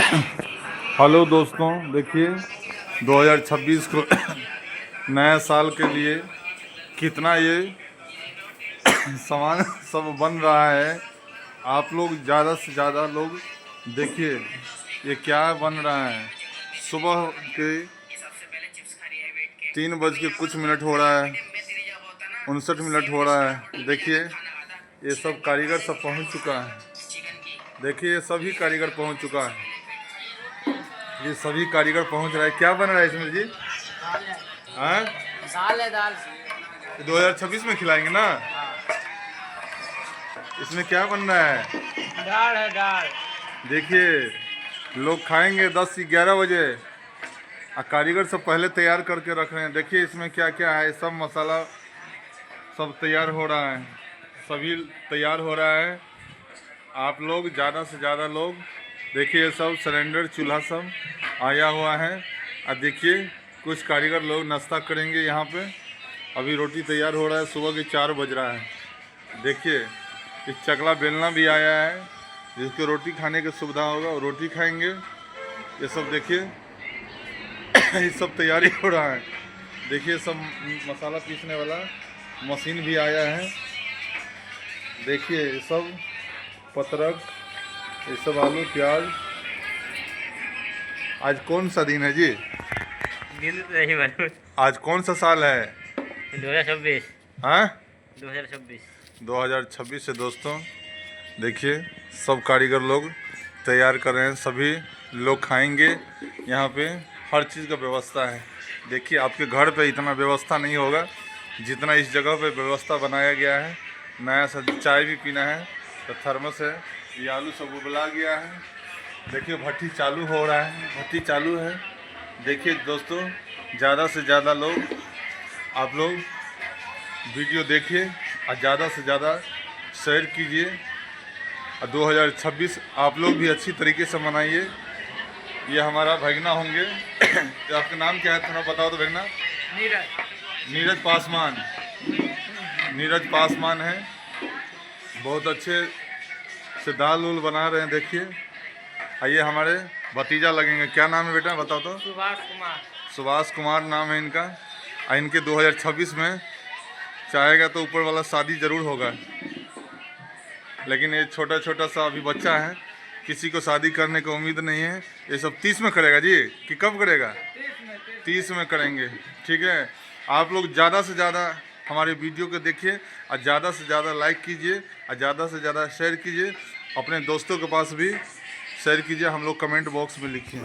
Hello दोस्तों, देखिए 2026 को नए साल के लिए कितना ये सामान सब बन रहा है। आप लोग ज़्यादा से ज़्यादा लोग देखिए ये क्या बन रहा है। सुबह के 3 बज के कुछ मिनट हो रहा है, 59 मिनट हो रहा है। देखिए ये सब कारीगर सब पहुंच चुका है। देखिए ये सभी कारीगर पहुंच चुका है। ये सभी कारीगर पहुंच रहा है। क्या बन रहा है इसमें जी? हाँ, दाल है दाल। 2026 में खिलाएंगे ना। इसमें क्या बन रहा है? दाल है दाल। देखिए लोग खाएंगे 10-11 बजे और कारीगर सब पहले तैयार करके रख रहे हैं। देखिए इसमें क्या क्या है, सब मसाला सब तैयार हो रहा है, सभी तैयार हो रहा है। आप लोग ज़्यादा से ज़्यादा लोग देखिए, सब सिलेंडर चूल्हा सब आया हुआ है। और देखिए कुछ कारीगर लोग नाश्ता करेंगे यहाँ पे। अभी रोटी तैयार हो रहा है, सुबह के 4 बज रहा है। देखिए इस चकला बेलना भी आया है, जिसको रोटी खाने की सुविधा होगा और रोटी खाएंगे। ये सब देखिए ये सब तैयारी हो रहा है। देखिए सब मसाला पीसने वाला मशीन भी आया है। देखिए ये सब पत्रक, ये सब आलू प्याज। आज कौन सा दिन है जी? आज कौन सा साल है? 2026। हाँ, 2026 से दोस्तों देखिए सब कारीगर लोग तैयार कर रहे हैं। सभी लोग खाएंगे। यहाँ पे हर चीज़ का व्यवस्था है। देखिए आपके घर पे इतना व्यवस्था नहीं होगा जितना इस जगह पे व्यवस्था बनाया गया है। नया सा चाय भी पीना है तो थर्मस है। ये आलू सब उबला गया है। देखिए भट्टी चालू हो रहा है, भट्टी चालू है। देखिए दोस्तों ज़्यादा से ज़्यादा लोग आप लोग वीडियो देखिए और ज़्यादा से ज़्यादा शेयर कीजिए। और 2026 आप लोग भी अच्छी तरीके से मनाइए। ये हमारा भगना होंगे तो आपका नाम क्या है, थोड़ा बताओ तो भगना। नीरज पासवान। नीरज पासवान है, बहुत अच्छे से दाल उल बना रहे हैं। देखिए आइए हमारे भतीजा लगेंगे। क्या नाम है बेटा, बताओ तो। सुभाष कुमार। सुभाष कुमार नाम है इनका। और इनके 2026 में चाहेगा तो ऊपर वाला शादी ज़रूर होगा। लेकिन ये छोटा छोटा सा अभी बच्चा है, किसी को शादी करने की उम्मीद नहीं है। ये सब 30 में करेगा जी कि कब करेगा? 30 में करेंगे। ठीक है, आप लोग ज़्यादा से ज़्यादा हमारे वीडियो को देखिए और ज़्यादा से ज़्यादा लाइक कीजिए और ज़्यादा से ज़्यादा शेयर कीजिए। अपने दोस्तों के पास भी शेयर कीजिए। हम लोग कमेंट बॉक्स में लिखिए।